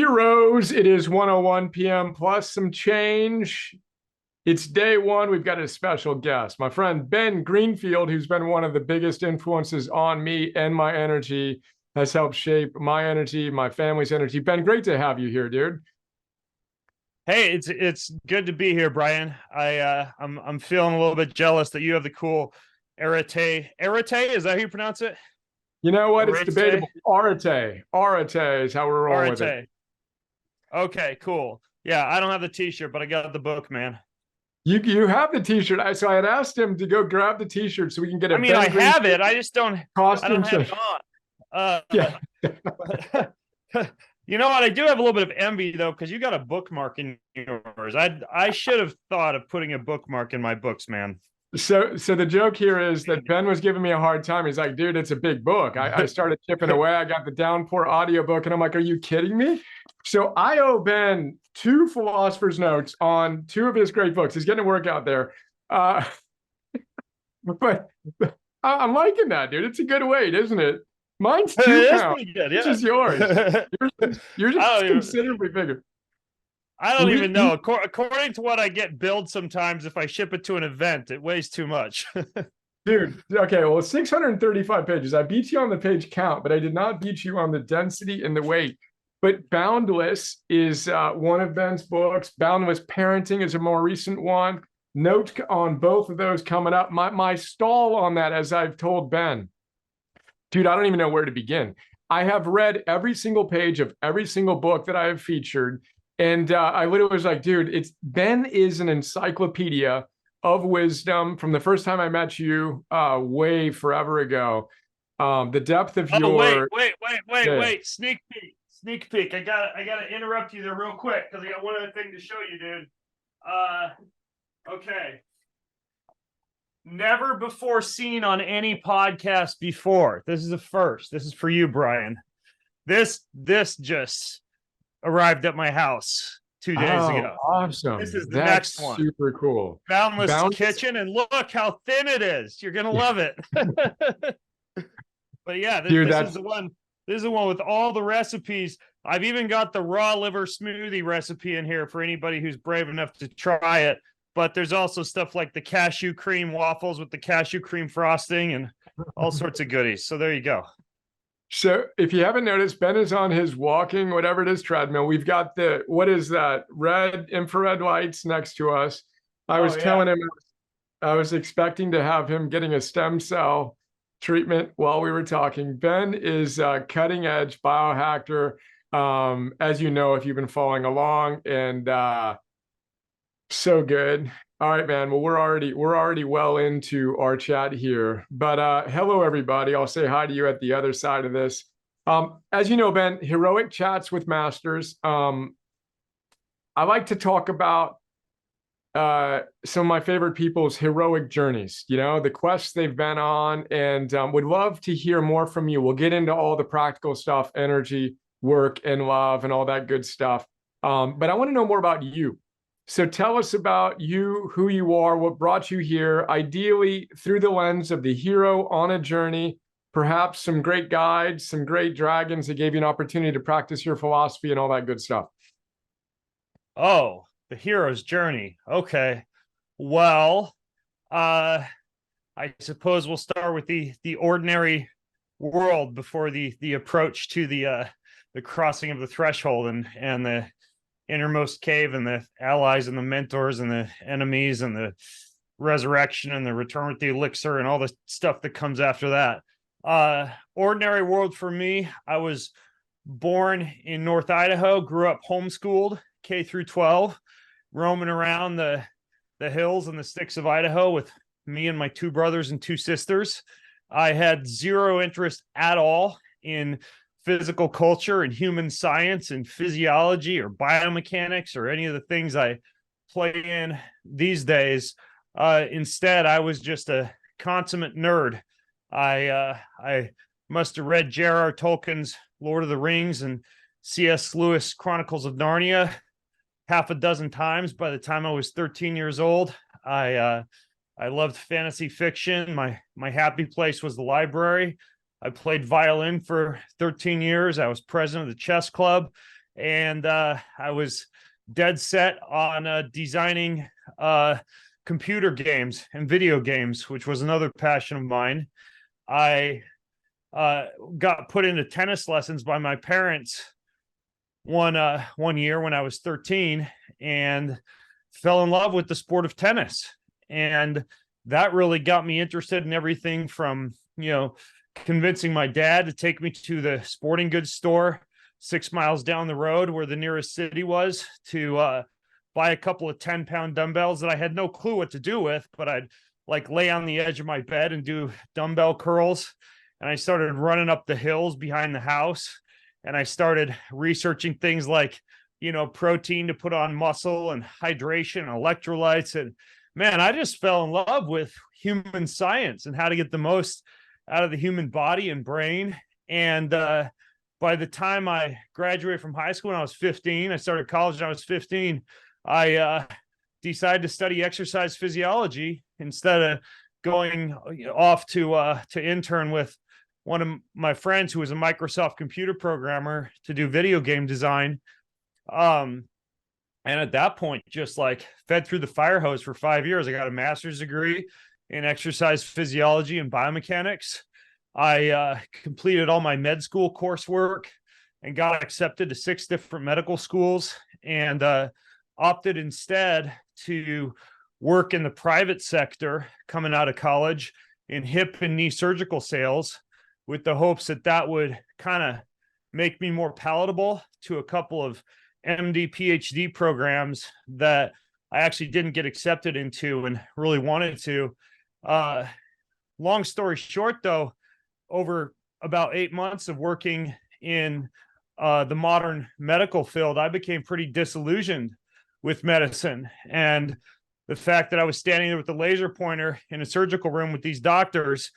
Heroes, it is 1:01 p.m. plus some change. It's day one. We've got a special guest, my friend Ben Greenfield, who's been one of the biggest influences on me and my energy, has helped shape my energy, my family's energy. Ben, great to have you here, dude. Hey, it's good to be here, Brian. I'm feeling a little bit jealous that you have the cool arete. Arete, is that how you pronounce it? You know what? It's Arete? debatable. Arate. Arate is how we're rolling with it. Arete. Okay, cool. Yeah, I don't have the t-shirt, but I got the book, man. You have the t-shirt. So I had asked him to go grab the t-shirt so we can get a I mean, Ben I have Greenfield it. I costume don't have change. it on. Uh, Yeah. you know what? I do have a little bit of envy though, because you got a bookmark in yours. I should have thought of putting a bookmark in my books, man. So the joke here is that Ben was giving me a hard time. He's like, dude, it's a big book. I started chipping away. I got the Downpour audiobook, and I'm like, are you kidding me? So I owe Ben two philosopher's notes on two of his great books. He's getting a workout there. Uh, but I'm liking that, dude. It's a good weight, isn't it? Mine's It 2 is pounds. pretty good, Which yeah. is yours. Yours I is don't even, considerably bigger. I don't We, even know. According to what I get billed sometimes, if I ship it to an event, it weighs too much. Dude, okay, well, 635 pages. I beat you on the page count, but I did not beat you on the density and the weight. But Boundless is one of Ben's books. Boundless Parenting is a more recent one. Note on both of those coming up. My stall on that, as I've told Ben, dude, I don't even know where to begin. I have read every single page of every single book that I have featured. And I literally was like, dude, Ben is an encyclopedia of wisdom from the first time I met you way forever ago. The depth of Oh, your wait. Sneak peek. Sneak peek. I gotta interrupt you there real quick because I got one other thing to show you, dude. Okay. Never before seen on any podcast before. This is a first. This is for you, Brian. This just arrived at my house 2 days ago. Awesome. This is the That's next one. super cool. Boundless Kitchen, and look how thin it is. You're gonna love it. But yeah, Dude, this is the one. This is the one with all the recipes. I've even got the raw liver smoothie recipe in here for anybody who's brave enough to try it. But there's also stuff like the cashew cream waffles with the cashew cream frosting and all sorts of goodies. So there you go. So if you haven't noticed, Ben is on his walking, whatever it is, treadmill. We've got what is that? Red infrared lights next to us. I was telling him I was expecting to have him getting a stem cell treatment while we were talking. Ben is a cutting edge biohacker, as you know, if you've been following along, and so good. All right, man. Well, we're already well into our chat here. But hello, everybody. I'll say hi to you at the other side of this. As you know, Ben, heroic chats with masters. I like to talk about some of my favorite people's heroic journeys, the quests they've been on, and would love to hear more from you. We'll get into all the practical stuff, energy, work, and love, and all that good stuff. But I want to know more about you. So tell us about you, who you are, what brought you here, ideally through the lens of the hero on a journey, perhaps some great guides, some great dragons that gave you an opportunity to practice your philosophy and all that good stuff. Oh, the hero's journey. Okay. Well, I suppose we'll start with the ordinary world before the approach to the crossing of the threshold and the innermost cave and the allies and the mentors and the enemies and the resurrection and the return with the elixir and all the stuff that comes after that. Ordinary world for me. I was born in North Idaho, grew up homeschooled K through 12, roaming around the hills and the sticks of Idaho with me and my two brothers and two sisters. I had zero interest at all in physical culture and human science and physiology or biomechanics or any of the things I play in these days. Instead, I was just a consummate nerd. I must have read J.R.R. Tolkien's Lord of the Rings and C.S. Lewis' Chronicles of Narnia half a dozen times by the time I was 13 years old. I loved fantasy fiction. My happy place was the library. I played violin for 13 years. I was president of the chess club. And I was dead set on designing computer games and video games, which was another passion of mine. I got put into tennis lessons by my parents one year when I was 13, and fell in love with the sport of tennis. And that really got me interested in everything from, convincing my dad to take me to the sporting goods store 6 miles down the road where the nearest city was, to buy a couple of 10-pound dumbbells that I had no clue what to do with, but I'd like lay on the edge of my bed and do dumbbell curls. And I started running up the hills behind the house, and I started researching things like, protein to put on muscle and hydration and electrolytes. And man, I just fell in love with human science and how to get the most out of the human body and brain. And by the time I graduated from high school when I was 15, I started college when I was 15, I decided to study exercise physiology instead of going off to intern with one of my friends who was a Microsoft computer programmer to do video game design. And at that point, just like fed through the fire hose for 5 years. I got a master's degree in exercise physiology and biomechanics. I completed all my med school coursework and got accepted to 6 different medical schools, and opted instead to work in the private sector coming out of college in hip and knee surgical sales, with the hopes that that would kind of make me more palatable to a couple of MD, PhD programs that I actually didn't get accepted into and really wanted to. Long story short, though, over about 8 months of working in the modern medical field, I became pretty disillusioned with medicine. And the fact that I was standing there with the laser pointer in a surgical room with these doctors,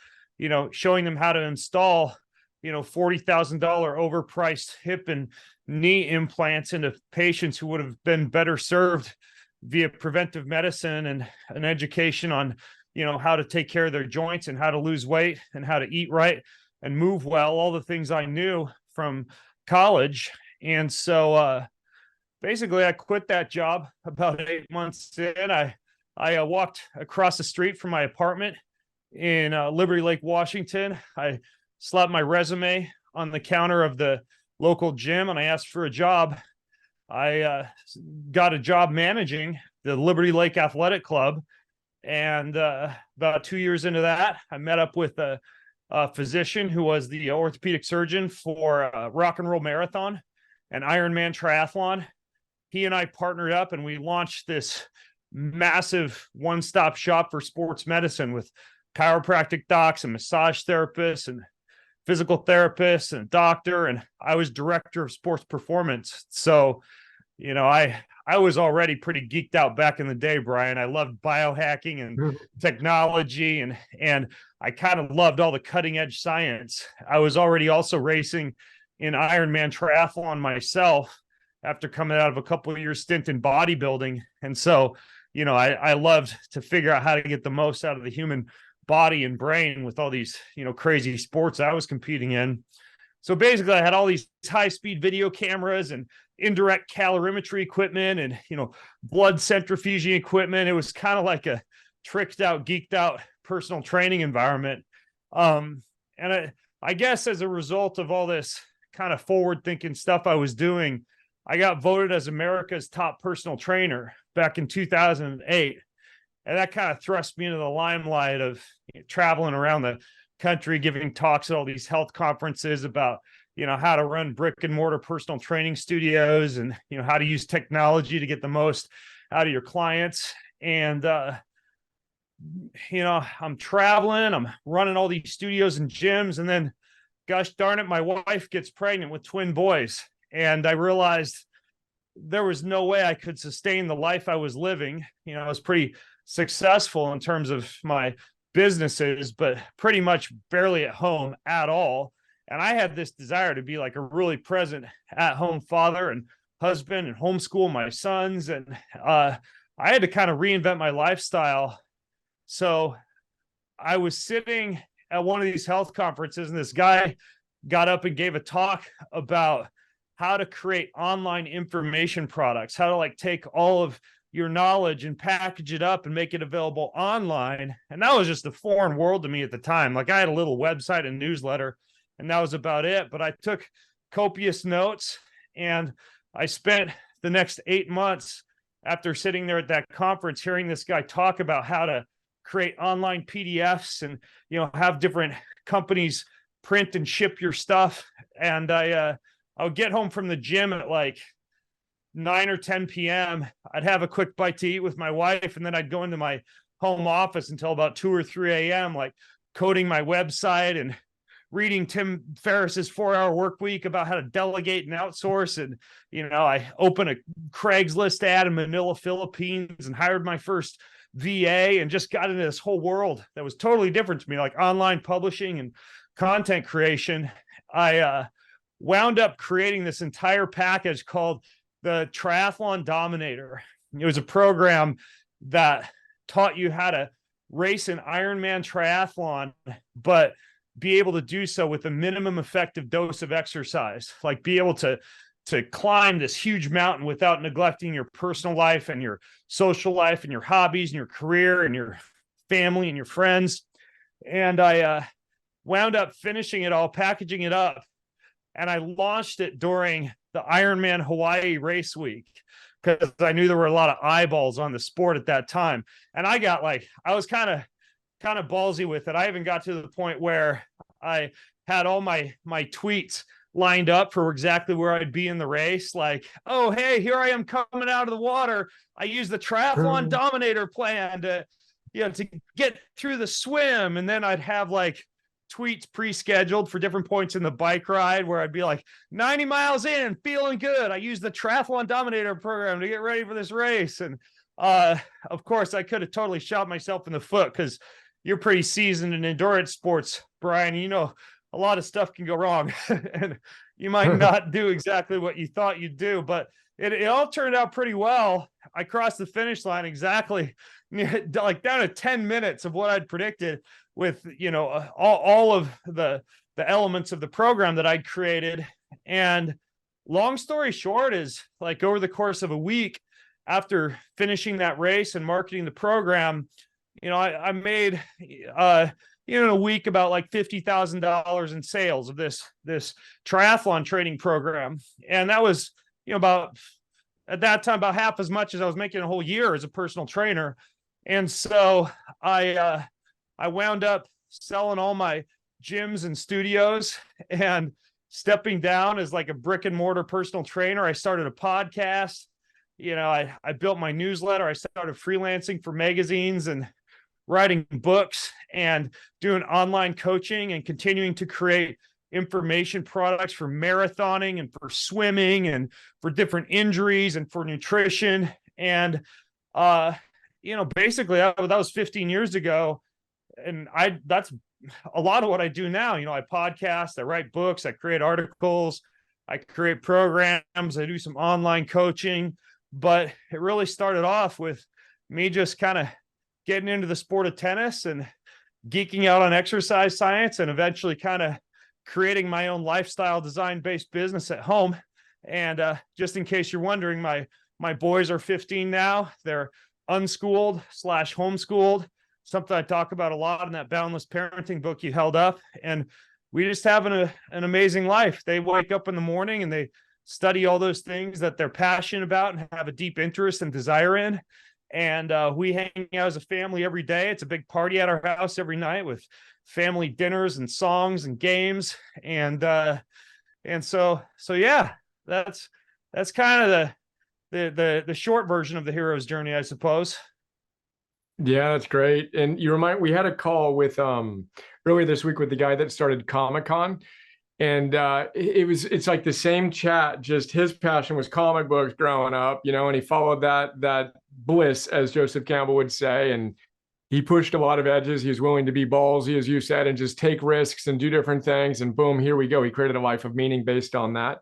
showing them how to install, $40,000 overpriced hip and knee implants into patients who would have been better served via preventive medicine and an education on, how to take care of their joints and how to lose weight and how to eat right and move well, all the things I knew from college. And so basically I quit that job about 8 months in. I walked across the street from my apartment in Liberty Lake, Washington. I slapped my resume on the counter of the local gym and I asked for a job. I got a job managing the Liberty Lake Athletic Club. And about 2 years into that, I met up with a physician who was the orthopedic surgeon for Rock and Roll Marathon and Ironman triathlon. He and I partnered up and we launched this massive one-stop shop for sports medicine with chiropractic docs and massage therapists and physical therapists and a doctor. And I was director of sports performance. So, I was already pretty geeked out back in the day, Brian. I loved biohacking and technology, and I kind of loved all the cutting edge science. I was already also racing in Ironman triathlon myself after coming out of a couple of years stint in bodybuilding. And so, I loved to figure out how to get the most out of the human body and brain with all these, crazy sports I was competing in. So basically I had all these high-speed video cameras and indirect calorimetry equipment and, blood centrifuging equipment. It was kind of like a tricked out, geeked out personal training environment. And I guess as a result of all this kind of forward thinking stuff I was doing, I got voted as America's top personal trainer back in 2008. And that kind of thrust me into the limelight of traveling around the country, giving talks at all these health conferences about, how to run brick and mortar personal training studios and, how to use technology to get the most out of your clients. And, I'm traveling, I'm running all these studios and gyms. And then, gosh darn it, my wife gets pregnant with twin boys. And I realized there was no way I could sustain the life I was living. I was pretty successful in terms of my businesses, but pretty much barely at home at all. And I had this desire to be like a really present at-home father and husband and homeschool my sons. And I had to kind of reinvent my lifestyle. So I was sitting at one of these health conferences and this guy got up and gave a talk about how to create online information products, how to like take all of your knowledge and package it up and make it available online. And that was just a foreign world to me at the time. Like I had a little website and newsletter, and that was about it. But I took copious notes, and I spent the next 8 months after sitting there at that conference, hearing this guy talk about how to create online PDFs and, have different companies print and ship your stuff. And I would get home from the gym at like 9 or 10 p.m. I'd have a quick bite to eat with my wife, and then I'd go into my home office until about 2 or 3 a.m., like coding my website and reading Tim Ferriss's 4-Hour Work Week about how to delegate and outsource. And, I opened a Craigslist ad in Manila, Philippines, and hired my first VA, and just got into this whole world that was totally different to me, like online publishing and content creation. I wound up creating this entire package called the Triathlon Dominator. It was a program that taught you how to race an Ironman triathlon, but be able to do so with a minimum effective dose of exercise, like be able to climb this huge mountain without neglecting your personal life and your social life and your hobbies and your career and your family and your friends. And I wound up finishing it all, packaging it up, and I launched it during the Ironman Hawaii race week because I knew there were a lot of eyeballs on the sport at that time. And I was kind of ballsy with it. I even got to the point where I had all my tweets lined up for exactly where I'd be in the race. Like, oh, hey, here I am coming out of the water. I use the Triathlon Dominator plan to get through the swim. And then I'd have like tweets pre-scheduled for different points in the bike ride where I'd be like 90 miles in, feeling good. I use the Triathlon Dominator program to get ready for this race. And of course, I could have totally shot myself in the foot because you're pretty seasoned in endurance sports, Brian. A lot of stuff can go wrong and you might not do exactly what you thought you'd do, but it all turned out pretty well. I crossed the finish line exactly like down to 10 minutes of what I'd predicted with, all of the elements of the program that I'd created. And long story short is, like, over the course of a week after finishing that race and marketing the program, I made, in a week about like $50,000 in sales of this triathlon training program. And that was, at that time, about half as much as I was making a whole year as a personal trainer. And so I wound up selling all my gyms and studios and stepping down as like a brick and mortar personal trainer. I started a podcast. I built my newsletter. I started freelancing for magazines and writing books and doing online coaching and continuing to create information products for marathoning and for swimming and for different injuries and for nutrition. And, basically that was 15 years ago. And that's a lot of what I do now. I podcast, I write books, I create articles, I create programs, I do some online coaching, but it really started off with me just kind of getting into the sport of tennis and geeking out on exercise science, and eventually kind of creating my own lifestyle design-based business at home. And just in case you're wondering, my boys are 15 now. They're unschooled / homeschooled, something I talk about a lot in that Boundless Parenting book you held up. And we just have an amazing life. They wake up in the morning and they study all those things that they're passionate about and have a deep interest and desire in. And we hang out as a family every day. It's a big party at our house every night with family dinners and songs and games. And so yeah, that's kind of the short version of the hero's journey, I suppose. Yeah, that's great. And we had a call with earlier this week with the guy that started Comic-Con. And it's like the same chat, just his passion was comic books growing up, and he followed that bliss, as Joseph Campbell would say. And he pushed a lot of edges. He was willing to be ballsy, as you said, and just take risks and do different things. And boom, here we go. He created a life of meaning based on that.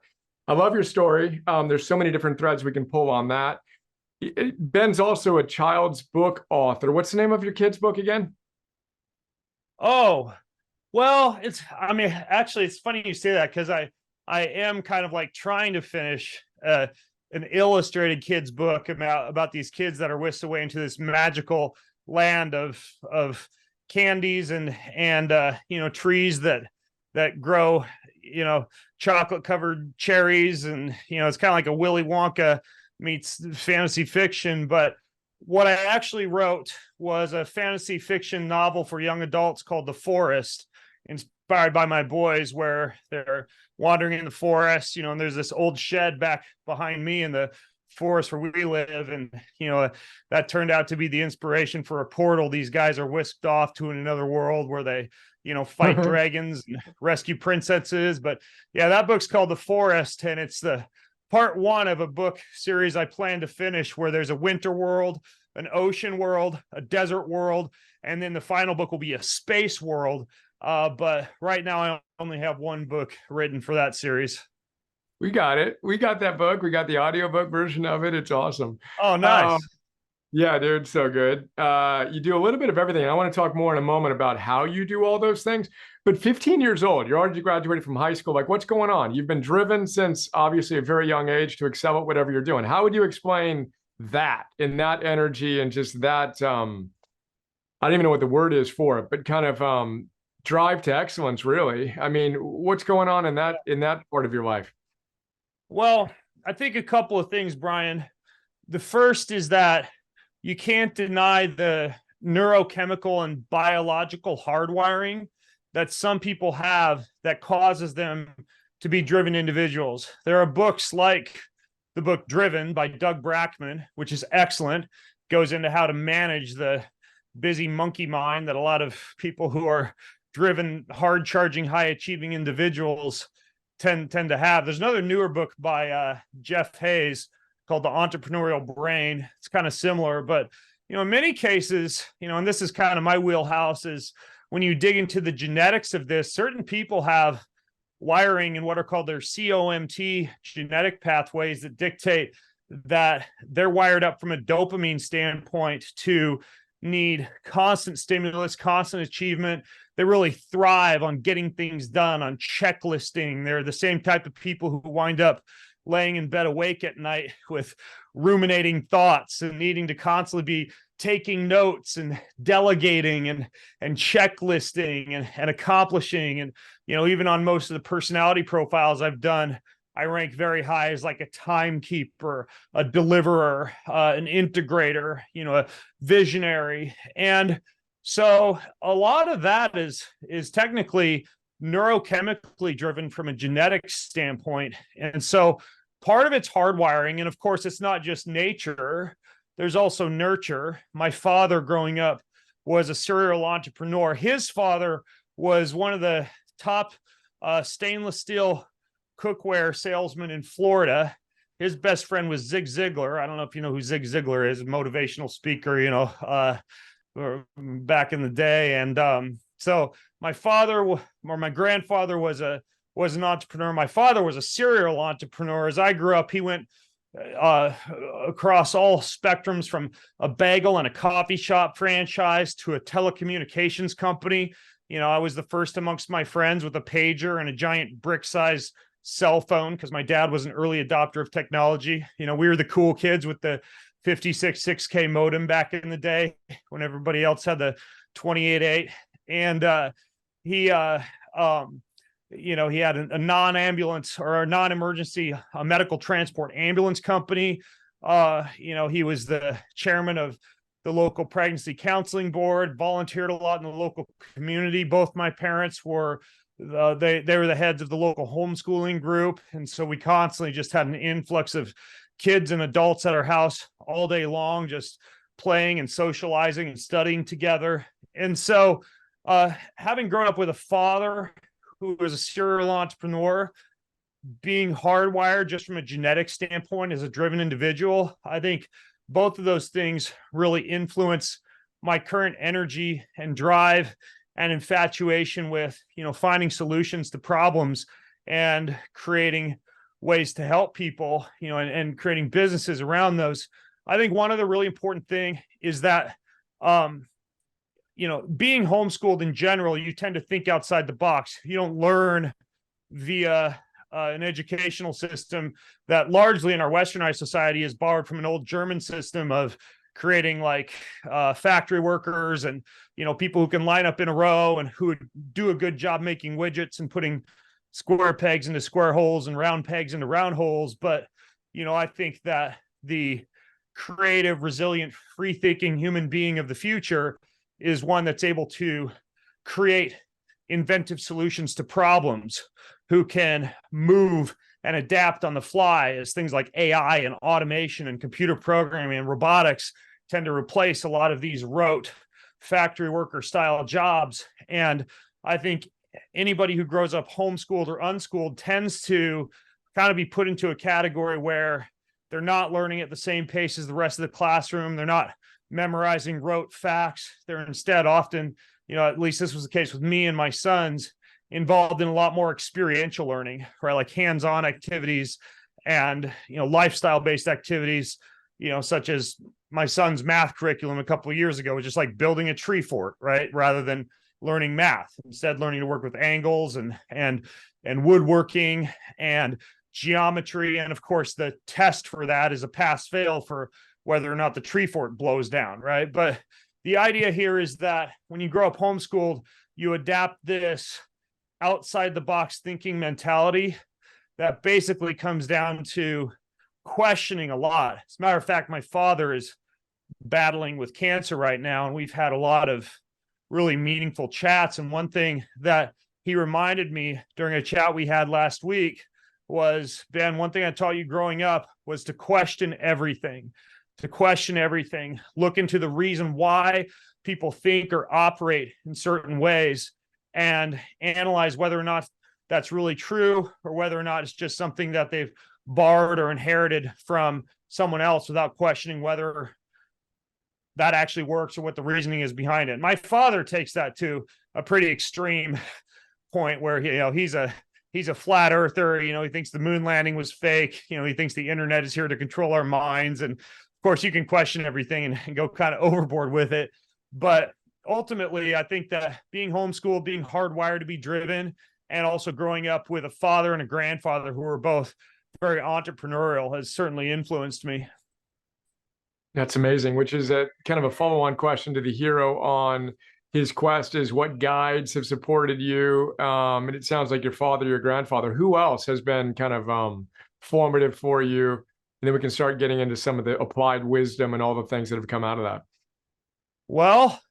I love your story. There's so many different threads we can pull on that. Ben's also a child's book author. What's the name of your kid's book again? Oh, well, actually, it's funny you say that because I am kind of like trying to finish an illustrated kids book about these kids that are whisked away into this magical land of candies and trees that grow chocolate covered cherries, and it's kind of like a Willy Wonka meets fantasy fiction. But what I actually wrote was a fantasy fiction novel for young adults called The Forest, inspired by my boys, where they're wandering in the forest, and there's this old shed back behind me in the forest where we live. And, that turned out to be the inspiration for a portal. These guys are whisked off to another world where they, fight dragons and rescue princesses. But yeah, that book's called The Forest, and it's the part one of a book series I plan to finish, where there's a winter world, an ocean world, a desert world, and then the final book will be a space world. But right now I only have one book written for that series. We got it. We got that book. We got the audiobook version of it. It's awesome. Oh, nice. Yeah, dude, so good. You do a little bit of everything. I want to talk more in a moment about how you do all those things. But 15 years old, you're already graduated from high school. Like, what's going on? You've been driven since obviously a very young age to excel at whatever you're doing. How would you explain that and that energy and just that, I don't even know what the word is for it, but kind of drive to excellence, really? I mean, what's going on in that part of your life? Well, I think a couple of things, Brian. The first is that you can't deny the neurochemical and biological hardwiring that some people have that causes them to be driven individuals. There are books like the book Driven by Doug Brackman, which is excellent, goes into how to manage the busy monkey mind that a lot of people who are driven, hard charging, high achieving individuals tend to have. There's another newer book by Jeff Hayes called The Entrepreneurial Brain. It's kind of similar, but in many cases, and this is kind of my wheelhouse, is when you dig into the genetics of this, certain people have wiring in what are called their COMT genetic pathways that dictate that they're wired up from a dopamine standpoint to need constant stimulus, constant achievement. They really thrive on getting things done, on checklisting. They're the same type of people who wind up laying in bed awake at night with ruminating thoughts and needing to constantly be taking notes and delegating and checklisting and accomplishing. And, even on most of the personality profiles I've done, I rank very high as like a timekeeper, a deliverer, an integrator, a visionary. And so a lot of that is technically neurochemically driven from a genetic standpoint. And so part of it's hardwiring. And of course, it's not just nature. There's also nurture. My father growing up was a serial entrepreneur. His father was one of the top stainless steel cookware salesman in Florida. His best friend was Zig Ziglar. I don't know if you know who Zig Ziglar is, a motivational speaker, back in the day. And so my father or my grandfather was an entrepreneur. My father was a serial entrepreneur. As I grew up, he went across all spectrums, from a bagel and a coffee shop franchise to a telecommunications company. I was the first amongst my friends with a pager and a giant brick size cell phone because my dad was an early adopter of technology. We were the cool kids with the 56 6K modem back in the day when everybody else had the 28.8. And he had a non-ambulance or a non-emergency medical transport ambulance company. He was the chairman of the local pregnancy counseling board, volunteered a lot in the local community. Both my parents were they were the heads of the local homeschooling group. And so we constantly just had an influx of kids and adults at our house all day long, just playing and socializing and studying together. And so having grown up with a father who was a serial entrepreneur, being hardwired just from a genetic standpoint as a driven individual, I think both of those things really influence my current energy and drive and infatuation with, finding solutions to problems and creating ways to help people, and creating businesses around those. I think one of the really important thing is that, being homeschooled in general, you tend to think outside the box. You don't learn via an educational system that largely in our westernized society is borrowed from an old German system of creating like factory workers and, you know, people who can line up in a row and who would do a good job making widgets and putting square pegs into square holes and round pegs into round holes. But, you know, I think that the creative, resilient, free-thinking human being of the future is one that's able to create inventive solutions to problems, who can move and adapt on the fly, as things like AI and automation and computer programming and robotics tend to replace a lot of these rote factory worker style jobs. And I think anybody who grows up homeschooled or unschooled tends to kind of be put into a category where they're not learning at the same pace as the rest of the classroom. They're not memorizing rote facts. They're instead often, you know, at least this was the case with me and my sons, involved in a lot more experiential learning, right? Like hands-on activities and, you know, lifestyle-based activities, you know, such as my son's math curriculum a couple of years ago was just like building a tree fort, right? Rather than learning math, instead learning to work with angles and woodworking and geometry. And of course, the test for that is a pass-fail for whether or not the tree fort blows down, right? But the idea here is that when you grow up homeschooled, you adapt this outside the box thinking mentality that basically comes down to questioning a lot. As a matter of fact, my father is battling with cancer right now, and we've had a lot of really meaningful chats. And one thing that he reminded me during a chat we had last week was, Ben, one thing I taught you growing up was to question everything, look into the reason why people think or operate in certain ways and analyze whether or not that's really true or whether or not it's just something that they've borrowed or inherited from someone else without questioning whether that actually works or what the reasoning is behind it. My father takes that to a pretty extreme point where, you know, he's a flat earther. You know, he thinks the moon landing was fake. You know, he thinks the internet is here to control our minds. And of course, you can question everything and go kind of overboard with it. But ultimately, I think that being homeschooled, being hardwired to be driven, and also growing up with a father and a grandfather who were both very entrepreneurial has certainly influenced me. That's amazing, which is a kind of a follow-on question to the hero on his quest is what guides have supported you? And it sounds like your father, your grandfather. Who else has been kind of formative for you? And then we can start getting into some of the applied wisdom and all the things that have come out of that. Well,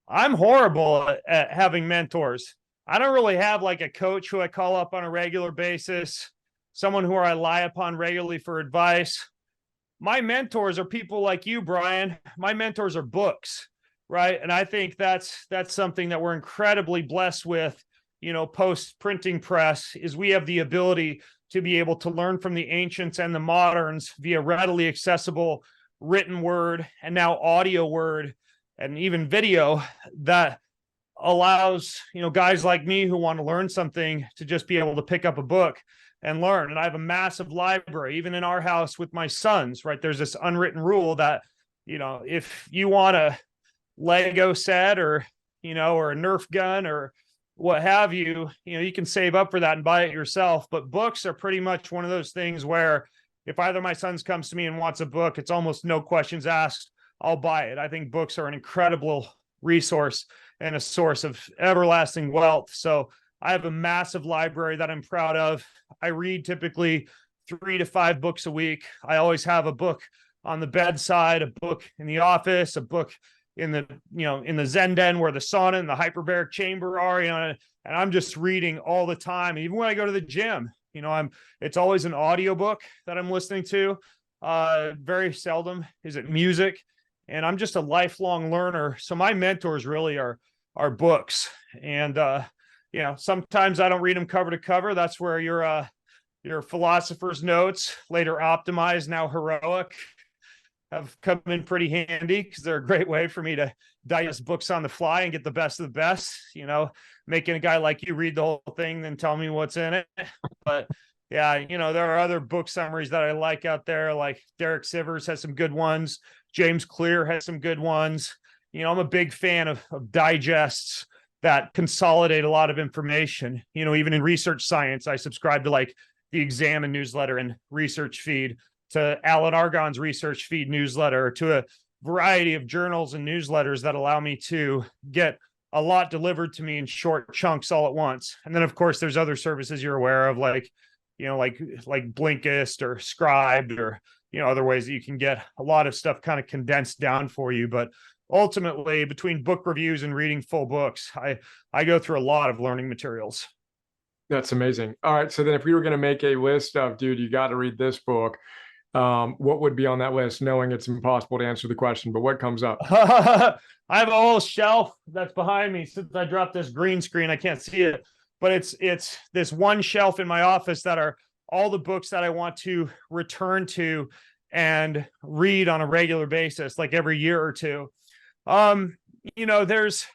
I'm horrible at having mentors. I don't really have like a coach who I call up on a regular basis, someone who I rely upon regularly for advice. My mentors are people like you, Brian. My mentors are books, right? And I think that's something that we're incredibly blessed with, you know, post-printing press, is we have the ability to be able to learn from the ancients and the moderns via readily accessible written word and now audio word and even video that allows, you know, guys like me who want to learn something to just be able to pick up a book and learn. And I have a massive library, even in our house with my sons, right? There's this unwritten rule that, you know, if you want a Lego set or, you know, or a Nerf gun or what have you, you know, you can save up for that and buy it yourself. But books are pretty much one of those things where if either my son comes to me and wants a book, it's almost no questions asked, I'll buy it. I think books are an incredible resource and a source of everlasting wealth. So I have a massive library that I'm proud of. I read typically 3 to 5 books a week. I always have a book on the bedside, a book in the office, a book in the, you know, in the Zen den where the sauna and the hyperbaric chamber are, you know, and I'm just reading all the time. Even when I go to the gym, you know, it's always an audiobook that I'm listening to. Very seldom is it music. And I'm just a lifelong learner. So my mentors really are books. And you know, sometimes I don't read them cover to cover. That's where your philosopher's notes, later optimized, now heroic, have come in pretty handy because they're a great way for me to digest books on the fly and get the best of the best, you know, making a guy like you read the whole thing, then tell me what's in it. But yeah, you know, there are other book summaries that I like out there, like Derek Sivers has some good ones. James Clear has some good ones. You know, I'm a big fan of digests that consolidate a lot of information. You know, even in research science, I subscribe to like the Examine newsletter and research feed, to Alan Argonne's research feed newsletter, to a variety of journals and newsletters that allow me to get a lot delivered to me in short chunks all at once. And then of course there's other services you're aware of, like, you know, like Blinkist or Scribed, or, you know, other ways that you can get a lot of stuff kind of condensed down for you. But ultimately, between book reviews and reading full books, I go through a lot of learning materials. That's amazing. All right. So then if we were going to make a list of, dude, you got to read this book, what would be on that list, knowing it's impossible to answer the question, but what comes up? I have a whole shelf that's behind me. Since I dropped this green screen, I can't see it, but it's this one shelf in my office that are all the books that I want to return to and read on a regular basis, like every year or two. You know, there's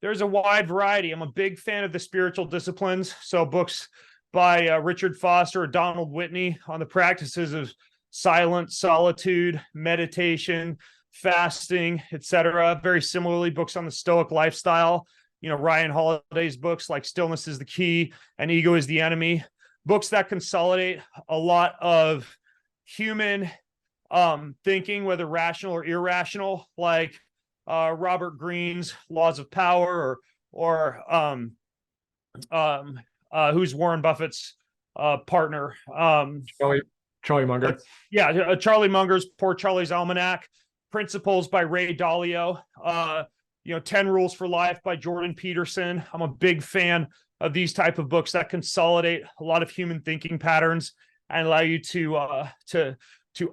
a wide variety. I'm a big fan of the spiritual disciplines. So books by Richard Foster or Donald Whitney on the practices of silence, solitude, meditation, fasting, etc. Very similarly, books on the Stoic lifestyle. You know, Ryan Holiday's books like Stillness is the Key and Ego is the Enemy. Books that consolidate a lot of human thinking, whether rational or irrational, like Robert Greene's Laws of Power, or who's Warren Buffett's partner? Charlie Munger. Yeah, Charlie Munger's Poor Charlie's Almanac. Principles by Ray Dalio. You know, 10 Rules for Life by Jordan Peterson. I'm a big fan of these type of books that consolidate a lot of human thinking patterns and allow you to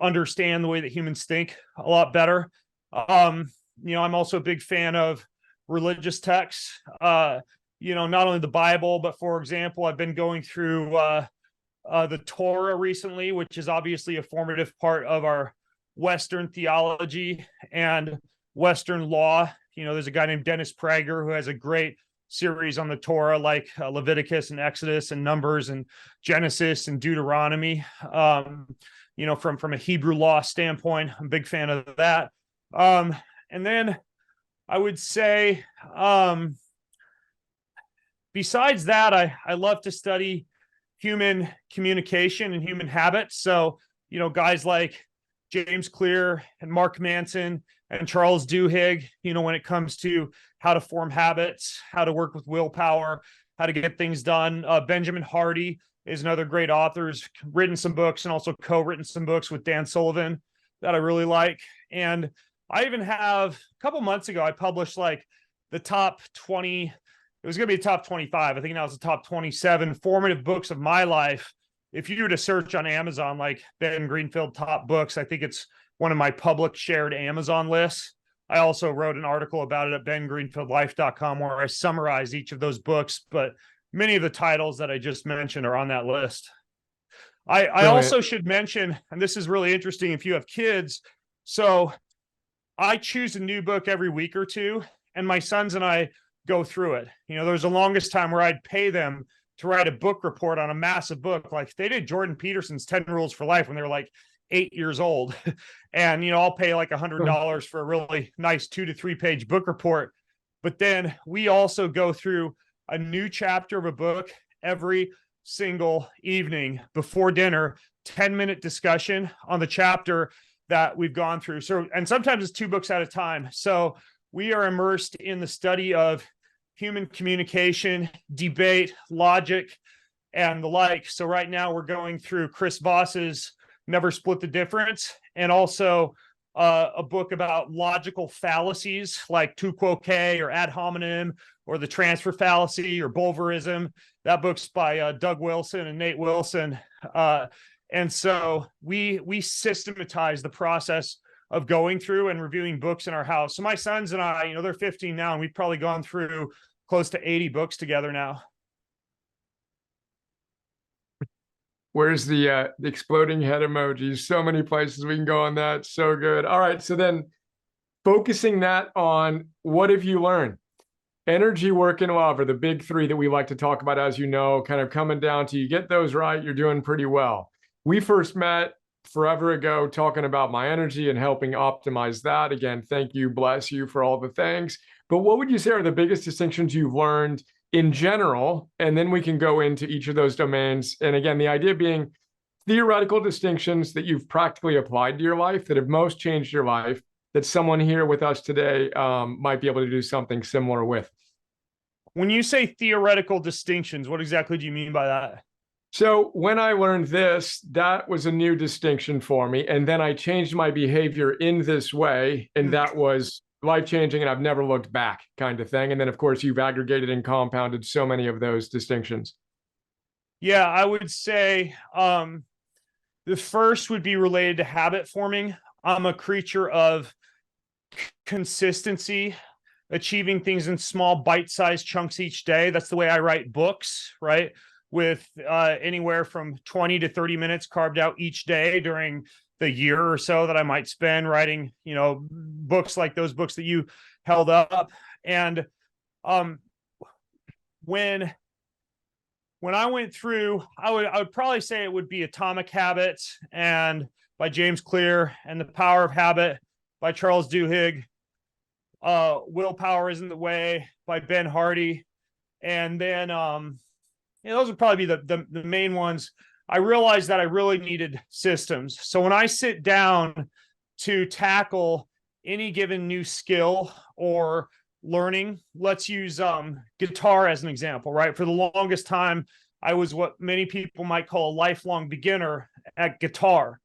understand the way that humans think a lot better. You know, I'm also a big fan of religious texts. You know, not only the Bible, but for example, I've been going through the Torah recently, which is obviously a formative part of our Western theology and Western law. You know, there's a guy named Dennis Prager who has a great series on the Torah, like Leviticus and Exodus and Numbers and Genesis and Deuteronomy. You know, from a Hebrew law standpoint, I'm a big fan of that. And then I would say, besides that, I love to study human communication and human habits. So, you know, guys like James Clear and Mark Manson and Charles Duhigg, you know, when it comes to how to form habits, how to work with willpower, how to get things done. Benjamin Hardy is another great author, who's written some books and also co-written some books with Dan Sullivan that I really like. And I even have, a couple months ago, I published like the top 20, it was going to be a top 25. I think now it's the top 27 formative books of my life. If you were to search on Amazon, like Ben Greenfield top books, I think it's one of my public shared Amazon lists. I also wrote an article about it at bengreenfieldlife.com where I summarize each of those books, but many of the titles that I just mentioned are on that list. I also should mention, and this is really interesting if you have kids, so I choose a new book every week or two, and my sons and I go through it. You know, there was the longest time where I'd pay them to write a book report on a massive book. Like they did Jordan Peterson's 10 Rules for Life when they were like 8 years old. And, you know, I'll pay like $100 for a really nice 2 to 3 page book report. But then we also go through a new chapter of a book every single evening before dinner, 10-minute discussion on the chapter that we've gone through. So, and sometimes it's 2 books at a time. So we are immersed in the study of human communication, debate, logic, and the like. So right now we're going through Chris Voss's Never Split the Difference, and also a book about logical fallacies like tu quoque or ad hominem or the transfer fallacy or Bulverism. That book's by Doug Wilson and Nate Wilson. And so we systematize the process of going through and reviewing books in our house. So my sons and I, you know, they're 15 now, and we've probably gone through close to 80 books together now. Where's the exploding head emojis? So many places we can go on that. So good. All right. So then focusing that on what have you learned? Energy, work, and love are the big 3 that we like to talk about, as you know, kind of coming down to you get those right, you're doing pretty well. We first met forever ago talking about my energy and helping optimize that. Again, thank you, bless you for all the things. But what would you say are the biggest distinctions you've learned in general? And then we can go into each of those domains. And again, the idea being theoretical distinctions that you've practically applied to your life that have most changed your life, that someone here with us today might be able to do something similar with. When you say theoretical distinctions, what exactly do you mean by that? So when I learned this, that was a new distinction for me. And then I changed my behavior in this way. And that was life-changing, and I've never looked back, kind of thing. And then, of course, you've aggregated and compounded so many of those distinctions. Yeah, I would say the first would be related to habit forming. I'm a creature of consistency, achieving things in small bite-sized chunks each day. That's the way I write books, right? With anywhere from 20 to 30 minutes carved out each day during the year or so that I might spend writing, books like those books that you held up. And when I went through, I would probably say it would be Atomic Habits and by James Clear, and The Power of Habit by Charles Duhigg. Willpower Isn't the Way by Ben Hardy. And then those would probably be the main ones. I realized that I really needed systems. So when I sit down to tackle any given new skill or learning, let's use guitar as an example, right? For the longest time, I was what many people might call a lifelong beginner at guitar,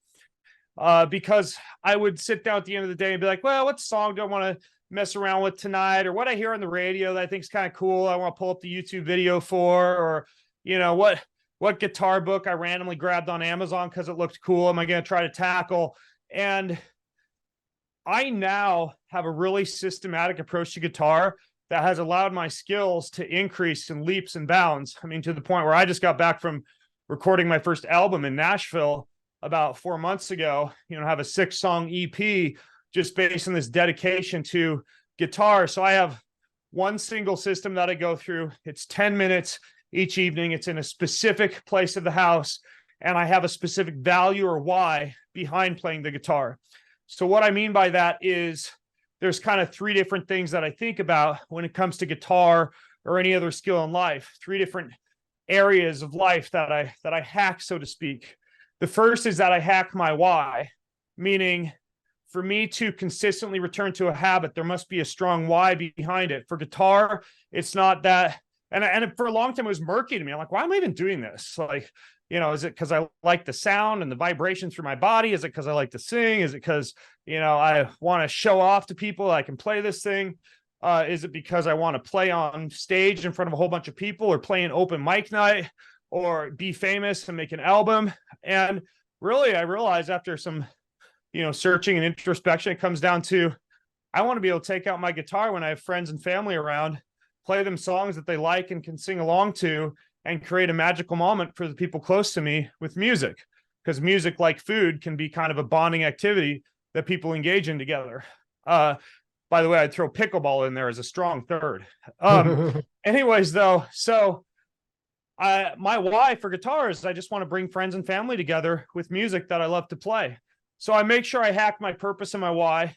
because I would sit down at the end of the day and be like, well, what song do I want to mess around with tonight, or what I hear on the radio that I think is kind of cool, I want to pull up the YouTube video for, or what guitar book I randomly grabbed on Amazon because it looked cool am I going to try to tackle. And I now have a really systematic approach to guitar that has allowed my skills to increase in leaps and bounds. I mean, to the point where I just got back from recording my first album in Nashville about 4 months ago, have a 6-song EP just based on this dedication to guitar. So I have one single system that I go through. It's 10 minutes each evening. It's in a specific place of the house, and I have a specific value or why behind playing the guitar. So what I mean by that is there's kind of 3 different things that I think about when it comes to guitar or any other skill in life. 3 different areas of life that I hack, so to speak. The first is that I hack my why, meaning for me to consistently return to a habit, there must be a strong why behind it. For guitar, it's not that. And for a long time, it was murky to me. I'm like, why am I even doing this? Like, is it because I like the sound and the vibration through my body? Is it because I like to sing? Is it because, I want to show off to people I can play this thing? Is it because I want to play on stage in front of a whole bunch of people, or play an open mic night, or be famous and make an album? And really, I realized after some searching and introspection, it comes down to, I want to be able to take out my guitar when I have friends and family around, play them songs that they like and can sing along to, and create a magical moment for the people close to me with music. Because music, like food, can be kind of a bonding activity that people engage in together. By the way, I'd throw pickleball in there as a strong third. Anyways, though, so my why for guitar is I just want to bring friends and family together with music that I love to play. So I make sure I hack my purpose and my why.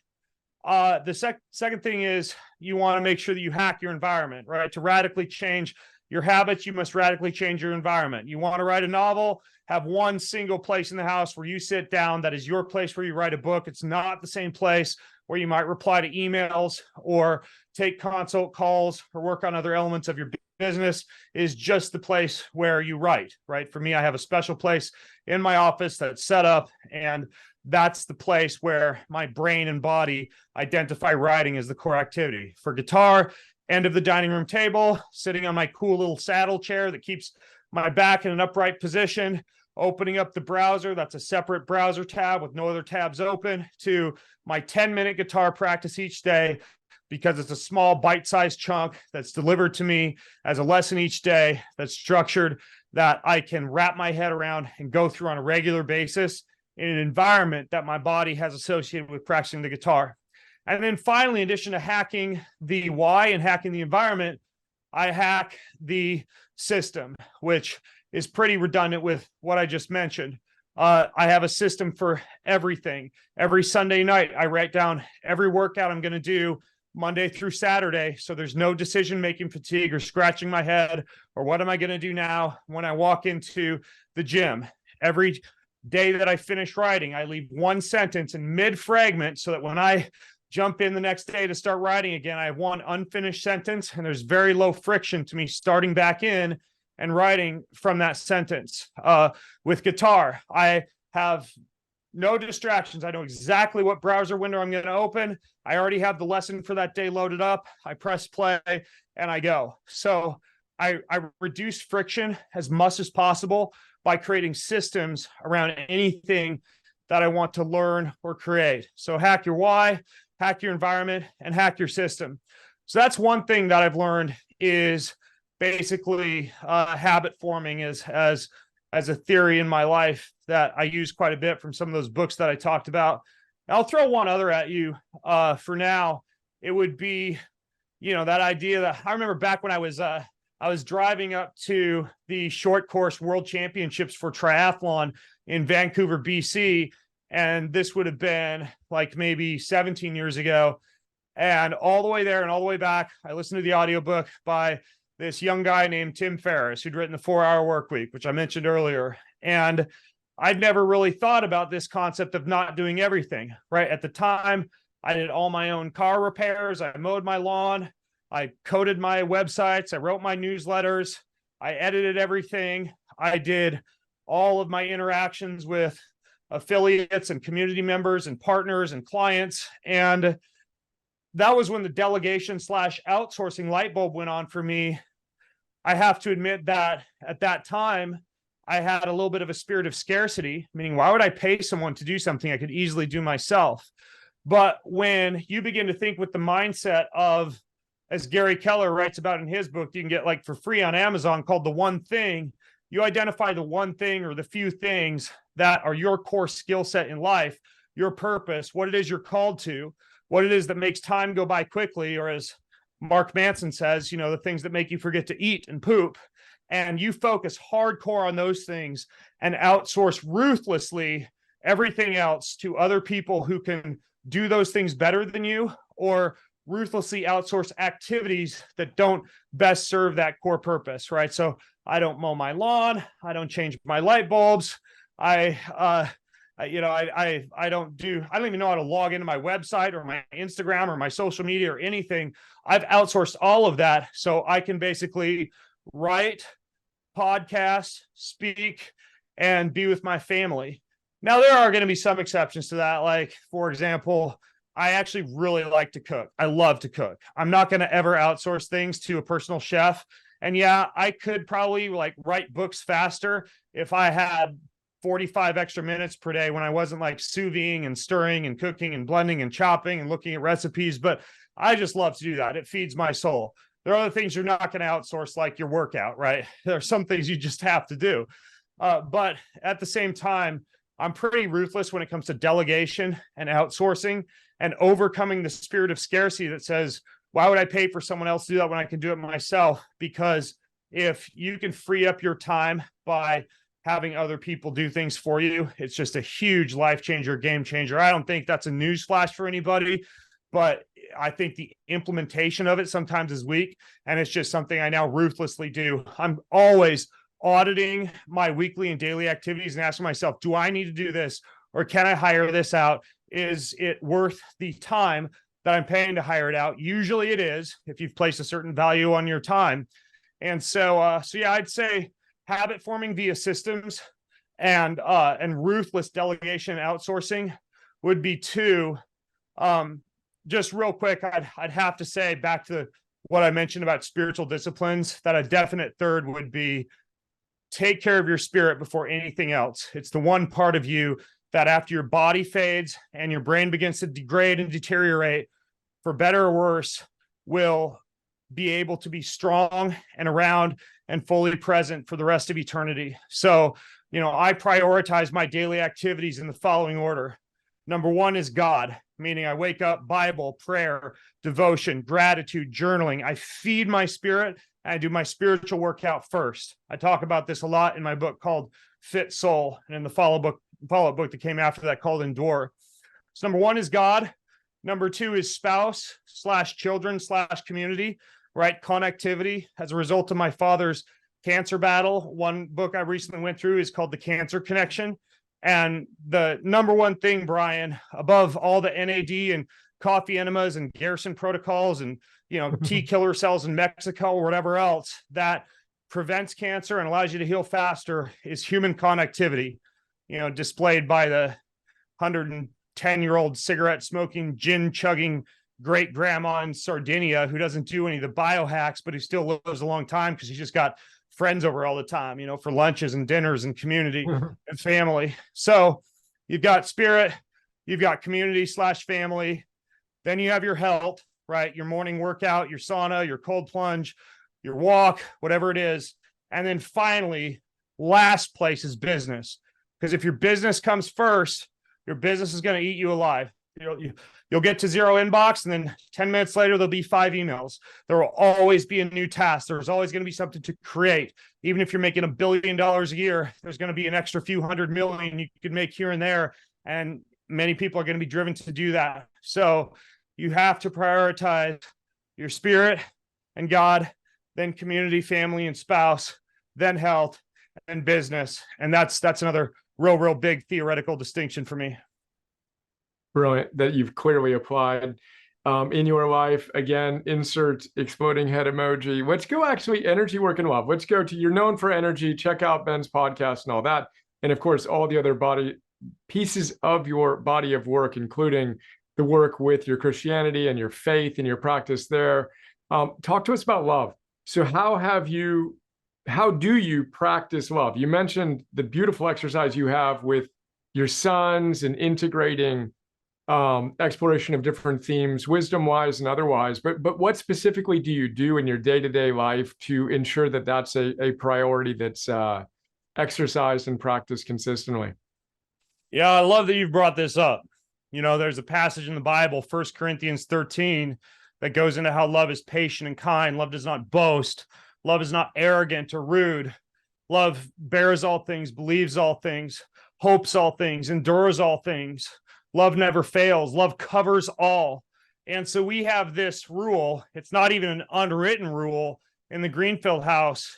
The second thing is you want to make sure that you hack your environment, right? To radically change your habits, you must radically change your environment. You want to write a novel, have one single place in the house where you sit down. That is your place where you write a book. It's not the same place where you might reply to emails or take consult calls or work on other elements of your business. It is just the place where you write, right? For me, I have a special place in my office that's set up, and that's the place where my brain and body identify writing as the core activity. For guitar, end of the dining room table, sitting on my cool little saddle chair that keeps my back in an upright position, opening up the browser. That's a separate browser tab with no other tabs open, to my 10-minute guitar practice each day, because it's a small bite-sized chunk that's delivered to me as a lesson each day, that's structured, that I can wrap my head around and go through on a regular basis in an environment that my body has associated with practicing the guitar. And then finally, in addition to hacking the why and hacking the environment, I hack the system, which is pretty redundant with what I just mentioned. I have a system for everything. Every Sunday night, I write down every workout I'm going to do Monday through Saturday. So there's no decision-making fatigue or scratching my head or what am I going to do now when I walk into the gym. Every day that I finish writing, I leave one sentence in mid-fragment so that when I jump in the next day to start writing again, I have one unfinished sentence and there's very low friction to me starting back in and writing from that sentence. With guitar, I have no distractions. I know exactly what browser window I'm going to open. I already have the lesson for that day loaded up. I press play and I go. So I reduce friction as much as possible by creating systems around anything that I want to learn or create. So hack your why, hack your environment, and hack your system. So that's one thing that I've learned is basically habit forming as a theory in my life that I use quite a bit from some of those books that I talked about. I'll throw one other at you for now. It would be, that idea that I remember back when I was driving up to the short course world championships for triathlon in Vancouver, BC. And this would have been like maybe 17 years ago. And all the way there and all the way back, I listened to the audiobook by this young guy named Tim Ferriss, who'd written the 4-Hour Workweek, which I mentioned earlier. And I'd never really thought about this concept of not doing everything, right? At the time, I did all my own car repairs. I mowed my lawn. I coded my websites. I wrote my newsletters. I edited everything. I did all of my interactions with affiliates and community members and partners and clients. And that was when the delegation / outsourcing light bulb went on for me. I have to admit that at that time, I had a little bit of a spirit of scarcity, meaning why would I pay someone to do something I could easily do myself? But when you begin to think with the mindset of, as Gary Keller writes about in his book, you can get like for free on Amazon, called The One Thing, you identify the one thing or the few things that are your core skill set in life, your purpose, what it is you're called to, what it is that makes time go by quickly, or as Mark Manson says, the things that make you forget to eat and poop. And you focus hardcore on those things and outsource ruthlessly everything else to other people who can do those things better than you, or ruthlessly outsource activities that don't best serve that core purpose, right? So I don't mow my lawn. I don't change my light bulbs. I don't even know how to log into my website or my Instagram or my social media or anything. I've outsourced all of that so I can basically write, podcast, speak, and be with my family. Now, there are going to be some exceptions to that. Like, for example, I actually really like to cook. I love to cook. I'm not going to ever outsource things to a personal chef. And yeah, I could probably write books faster if I had 45 extra minutes per day when I wasn't sous videing and stirring and cooking and blending and chopping and looking at recipes. But I just love to do that. It feeds my soul. There are other things you're not going to outsource, like your workout, right? There are some things you just have to do. But at the same time, I'm pretty ruthless when it comes to delegation and outsourcing and overcoming the spirit of scarcity that says, why would I pay for someone else to do that when I can do it myself? Because if you can free up your time by having other people do things for you, it's just a huge life changer, game changer. I don't think that's a news flash for anybody, but I think the implementation of it sometimes is weak. And it's just something I now ruthlessly do. I'm always auditing my weekly and daily activities and asking myself, do I need to do this? Or can I hire this out? Is it worth the time that I'm paying to hire it out? Usually it is, if you've placed a certain value on your time. And so yeah, I'd say habit forming via systems and ruthless delegation and outsourcing would be two. Just real quick, I'd have to say, back to what I mentioned about spiritual disciplines, that a definite third would be take care of your spirit before anything else. It's the one part of you that after your body fades and your brain begins to degrade and deteriorate, for better or worse, will be able to be strong and around and fully present for the rest of eternity. So, I prioritize my daily activities in the following order. Number one is God, meaning I wake up, Bible, prayer, devotion, gratitude, journaling. I feed my spirit and I do my spiritual workout first. I talk about this a lot in my book called Fit Soul, and in the follow-up book that came after that called Endure. So number one is God. Number 2 is spouse/children/community, right? Connectivity. As a result of my father's cancer battle, one book I recently went through is called The Cancer Connection. And the number one thing, Brian, above all the NAD and coffee enemas and Garrison protocols and, T killer cells in Mexico or whatever else that prevents cancer and allows you to heal faster is human connectivity, displayed by the 110-year-old cigarette smoking, gin chugging great grandma in Sardinia who doesn't do any of the biohacks, but who still lives a long time because he's just got friends over all the time, for lunches and dinners and community and family. So you've got spirit, you've got community/family, then you have your health, right? Your morning workout, your sauna, your cold plunge, your walk, whatever it is. And then finally, last place is business. Because if your business comes first, your business is going to eat you alive. You'll get to 0 inbox, and then 10 minutes later, there'll be 5 emails. There will always be a new task. There's always going to be something to create. Even if you're making $1 billion a year, there's going to be an extra few hundred million you could make here and there. And many people are going to be driven to do that. So you have to prioritize your spirit and God, then community, family, and spouse, then health and business. And that's another real big theoretical distinction for me. Brilliant, that you've clearly applied in your life. Again, insert exploding head emoji. Let's go actually energy, work, and love. Let's go to, you're known for energy. Check out Ben's podcast and all that. And of course, all the other body pieces of your body of work, including the work with your Christianity and your faith and your practice there. Talk to us about love. So how do you practice love? You mentioned the beautiful exercise you have with your sons and integrating exploration of different themes, wisdom-wise and otherwise. But what specifically do you do in your day-to-day life to ensure that that's a priority that's exercised and practiced consistently? Yeah, I love that you've brought this up. There's a passage in the Bible, 1 Corinthians 13, that goes into how love is patient and kind. Love does not boast. Love is not arrogant or rude. Love bears all things, believes all things, hopes all things, endures all things. Love never fails. Love covers all. And so we have this rule. It's not even an unwritten rule in the Greenfield house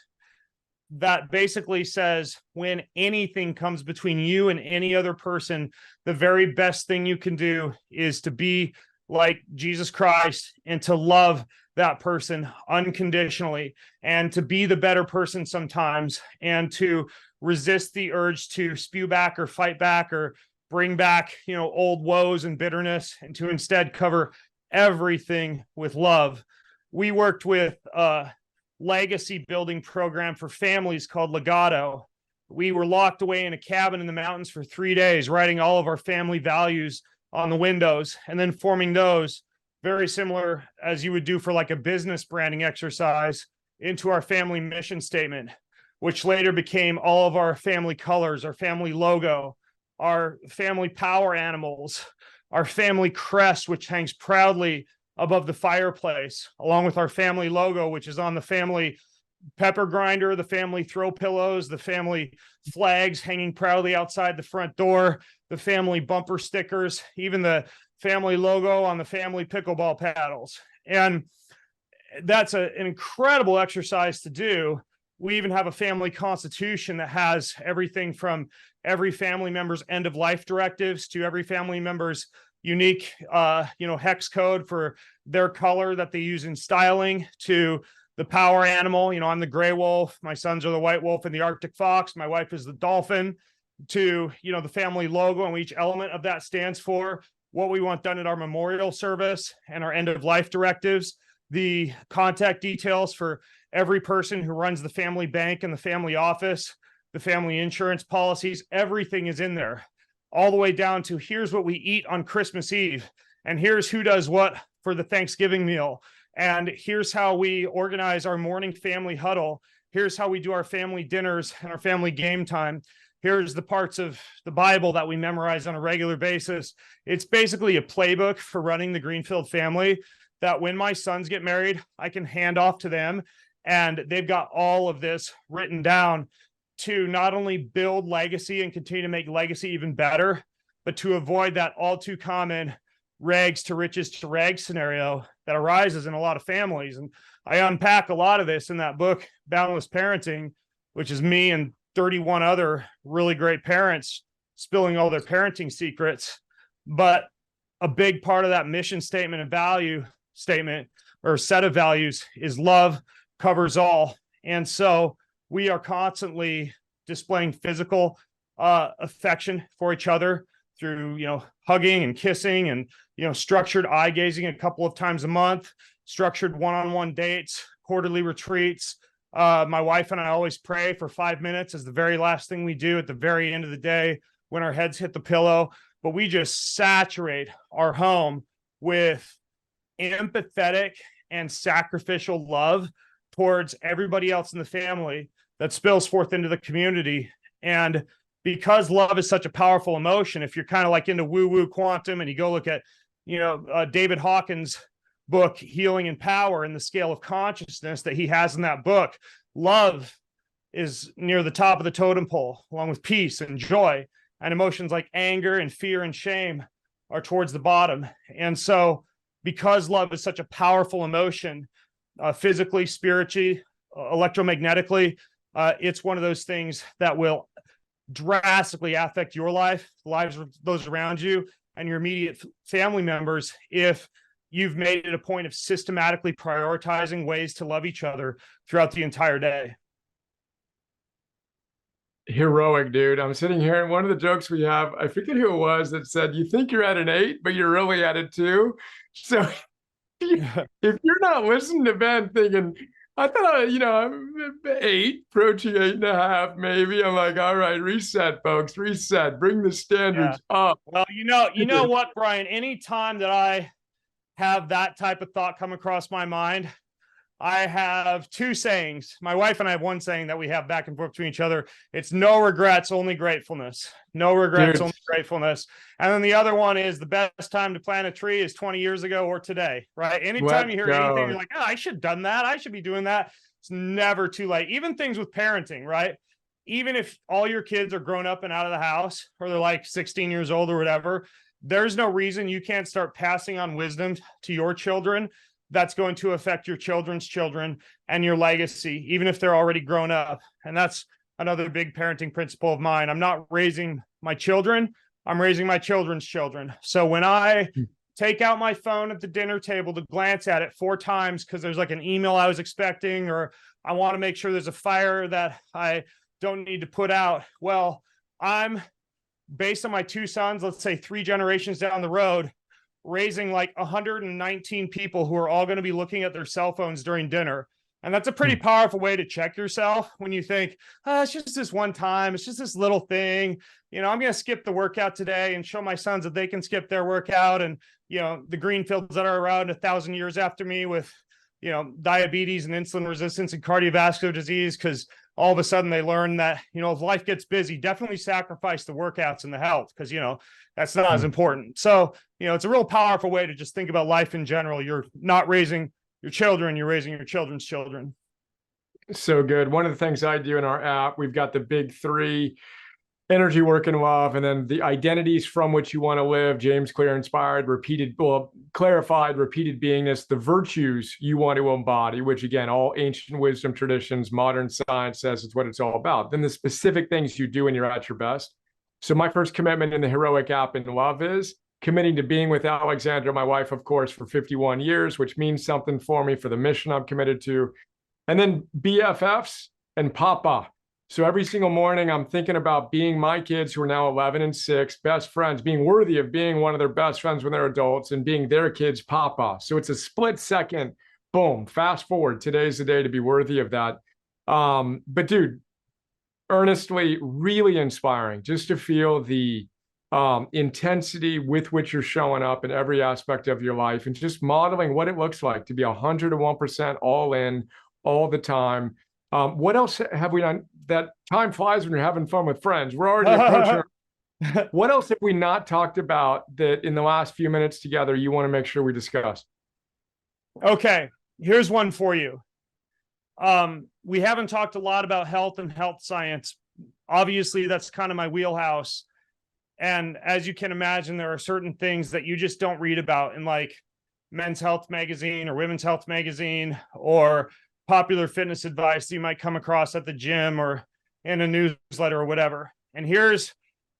that basically says when anything comes between you and any other person, the very best thing you can do is to be like Jesus Christ and to love that person unconditionally and to be the better person sometimes and to resist the urge to spew back or fight back or bring back, old woes and bitterness, and to instead cover everything with love. We worked with a legacy building program for families called Legato. We were locked away in a cabin in the mountains for 3 days, writing all of our family values on the windows and then forming those, very similar as you would do for like a business branding exercise, into our family mission statement, which later became all of our family colors, our family logo, our family power animals, our family crest, which hangs proudly above the fireplace, along with our family logo, which is on the family pepper grinder, the family throw pillows, the family flags hanging proudly outside the front door, the family bumper stickers, even the family logo on the family pickleball paddles. And that's an incredible exercise to do. We even have a family constitution that has everything from every family member's end of life directives to every family member's unique, hex code for their color that they use in styling, to the power animal. I'm the gray wolf. My sons are the white wolf and the Arctic fox. My wife is the dolphin, to, the family logo and each element of that stands for, what we want done at our memorial service and our end of life directives, the contact details for every person who runs the family bank and the family office, the family insurance policies, everything is in there, all the way down to here's what we eat on Christmas Eve, and here's who does what for the Thanksgiving meal, and here's how we organize our morning family huddle, here's how we do our family dinners and our family game time, here's the parts of the Bible that we memorize on a regular basis. It's basically a playbook for running the Greenfield family that when my sons get married, I can hand off to them, and they've got all of this written down to not only build legacy and continue to make legacy even better, but to avoid that all too common rags to riches to rags scenario that arises in a lot of families. And I unpack a lot of this in that book, Boundless Parenting, which is me and 31 other really great parents spilling all their parenting secrets. But a big part of that mission statement and value statement or set of values is love covers all. And so we are constantly displaying physical affection for each other through, hugging and kissing and, structured eye gazing a couple of times a month, structured one-on-one dates, quarterly retreats. My wife and I always pray for 5 minutes as the very last thing we do at the very end of the day when our heads hit the pillow. But we just saturate our home with empathetic and sacrificial love towards everybody else in the family that spills forth into the community. And because love is such a powerful emotion, if you're kind of like into woo-woo quantum and you go look at, David Hawkins' book, Healing and Power, and the scale of consciousness that he has in that book, love is near the top of the totem pole, along with peace and joy, and emotions like anger and fear and shame are towards the bottom. And so because love is such a powerful emotion, physically, spiritually, electromagnetically, it's one of those things that will drastically affect your life, the lives of those around you, and your immediate family members if you've made it a point of systematically prioritizing ways to love each other throughout the entire day. Heroic, dude. I'm sitting here, and one of the jokes we have, I forget who it was, that said, you think you're at an 8, but you're really at a 2. So if you're not listening to Ben thinking, I thought, I'm 8, approaching 8.5, maybe. I'm like, all right, reset, folks, reset, bring the standards up. Well, you know what, Brian, anytime that I have that type of thought come across my mind, I have 2 sayings. My wife and I have one saying that we have back and forth between each other. It's no regrets, only gratefulness. No regrets, only gratefulness. And then the other one is the best time to plant a tree is 20 years ago or today, right? Anytime you hear anything, you're like, I should have done that. I should be doing that. It's never too late. Even things with parenting, right? Even if all your kids are grown up and out of the house, or they're like 16 years old or whatever, there's no reason you can't start passing on wisdom to your children that's going to affect your children's children and your legacy, even if they're already grown up. And that's another big parenting principle of mine. I'm not raising my children, I'm raising my children's children. So when I take out my phone at the dinner table to glance at it 4 times because there's like an email I was expecting, or I want to make sure there's a fire that I don't need to put out, well, I'm, based on my 2 sons, let's say 3 generations down the road, raising like 119 people who are all going to be looking at their cell phones during dinner. And that's a pretty powerful way to check yourself when you think, it's just this one time. It's just this little thing. I'm going to skip the workout today and show my sons that they can skip their workout. And, the Greenfields that are around 1,000 years after me with, diabetes and insulin resistance and cardiovascular disease, because all of a sudden they learn that, if life gets busy, definitely sacrifice the workouts and the health, because, that's not as important. So, it's a real powerful way to just think about life in general. You're not raising your children, you're raising your children's children. So good. One of the things I do in our app, we've got the big 3: energy, work, and love, and then the identities from which you want to live: James Clear, inspired, clarified, repeated beingness, the virtues you want to embody, which again, all ancient wisdom traditions, modern science says it's what it's all about. Then the specific things you do when you're at your best. So my first commitment in the Heroic app in love is committing to being with Alexandra, my wife, of course, for 51 years, which means something for me, for the mission I'm committed to. And then BFFs and Papa. So every single morning, I'm thinking about being my kids, who are now 11 and 6, best friends, being worthy of being one of their best friends when they're adults, and being their kids' Papa. So it's a split second, boom, fast forward. Today's the day to be worthy of that. But dude, earnestly, really inspiring just to feel the intensity with which you're showing up in every aspect of your life, and just modeling what it looks like to be 101% all in all the time. What else have we done? That time flies when you're having fun with friends. We're already approaching. What else have we not talked about that in the last few minutes together you want to make sure we discuss? Okay, here's one for you. We haven't talked a lot about health and health science. Obviously, that's kind of my wheelhouse. And as you can imagine, there are certain things that you just don't read about in like Men's Health magazine or Women's Health magazine or popular fitness advice that you might come across at the gym or in a newsletter or whatever. And here's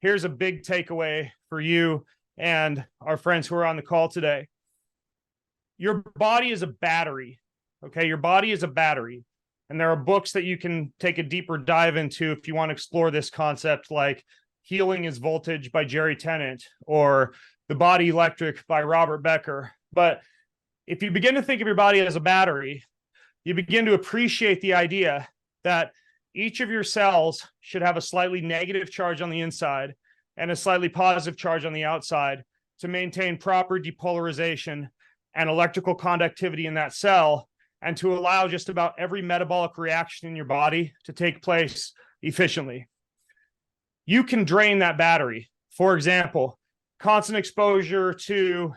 a big takeaway for you and our friends who are on the call today. Your body is a battery. Okay. Your body is a battery. And there are books that you can take a deeper dive into if you want to explore this concept, like Healing is Voltage by Jerry Tennant or The Body Electric by Robert Becker. But if you begin to think of your body as a battery, you begin to appreciate the idea that each of your cells should have a slightly negative charge on the inside and a slightly positive charge on the outside to maintain proper depolarization and electrical conductivity in that cell, and to allow just about every metabolic reaction in your body to take place efficiently. You can drain that battery. For example, constant exposure to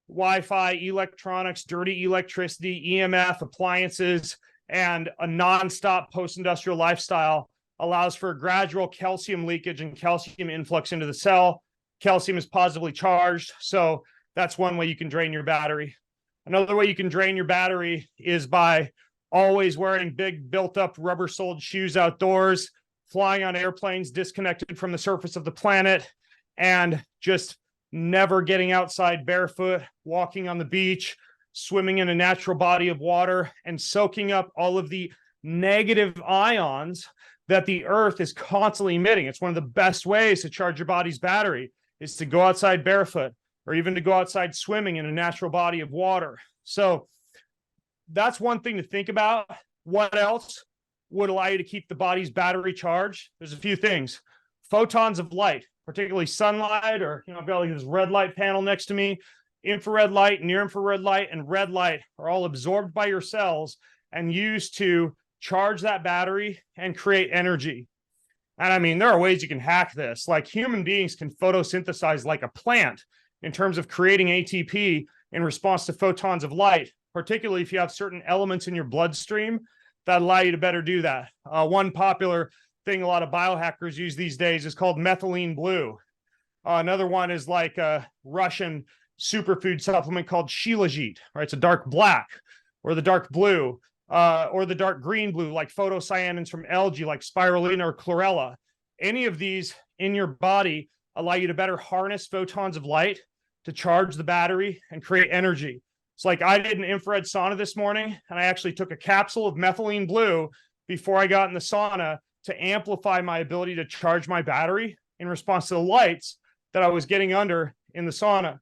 Wi-Fi, electronics, dirty electricity, EMF, appliances, and a nonstop post-industrial lifestyle allows for a gradual calcium leakage and calcium influx into the cell. Calcium is positively charged, so that's one way you can drain your battery. Another way you can drain your battery is by always wearing big built-up rubber-soled shoes outdoors, flying on airplanes disconnected from the surface of the planet, and just never getting outside barefoot, walking on the beach, swimming in a natural body of water, and soaking up all of the negative ions that the earth is constantly emitting. It's one of the best ways to charge your body's battery is to go outside barefoot or even to go outside swimming in a natural body of water. So that's one thing to think about. What else would allow you to keep the body's battery charged? There's a few things. Photons of light, particularly sunlight, or I've got like this red light panel next to me. Infrared light, near infrared light, and red light are all absorbed by your cells and used to charge that battery and create energy. And I mean, there are ways you can hack this. Like human beings can photosynthesize like a plant in terms of creating ATP in response to photons of light, particularly if you have certain elements in your bloodstream that allow you to better do that. One popular thing a lot of biohackers use these days is called methylene blue. Another one is like a Russian superfood supplement called shilajit, right? It's a dark black or the dark blue or the dark green blue, like photocyanins from algae, like spirulina or chlorella. Any of these in your body allow you to better harness photons of light to charge the battery and create energy. It's like I did an infrared sauna this morning, and I actually took a capsule of methylene blue before I got in the sauna to amplify my ability to charge my battery in response to the lights that I was getting under in the sauna.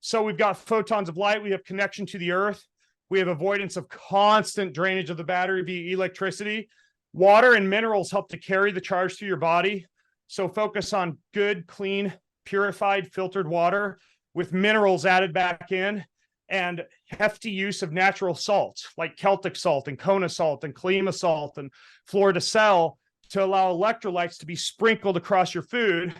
So we've got photons of light, we have connection to the earth, we have avoidance of constant drainage of the battery via electricity. Water and minerals help to carry the charge through your body. So focus on good, clean, purified, filtered water with minerals added back in, and hefty use of natural salts like Celtic salt and Kona salt and Klima salt and Fleur de Sel to allow electrolytes to be sprinkled across your food,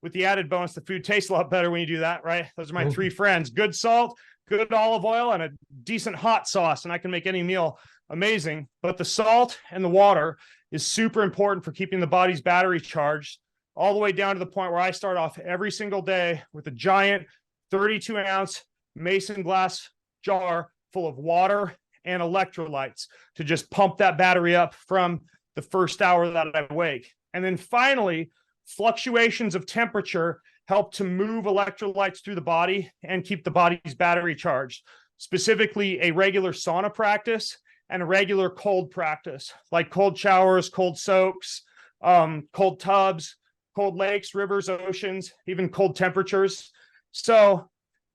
with the added bonus the food tastes a lot better when you do that, right? Those are my three friends: good salt, good olive oil, and a decent hot sauce, and I can make any meal amazing. But the salt and the water is super important for keeping the body's battery charged, all the way down to the point where I start off every single day with a giant 32-ounce mason glass jar full of water and electrolytes to just pump that battery up from the first hour that I wake. And then finally, fluctuations of temperature help to move electrolytes through the body and keep the body's battery charged. Specifically, a regular sauna practice and a regular cold practice, like cold showers, cold soaks, cold tubs, cold lakes, rivers, oceans, even cold temperatures. So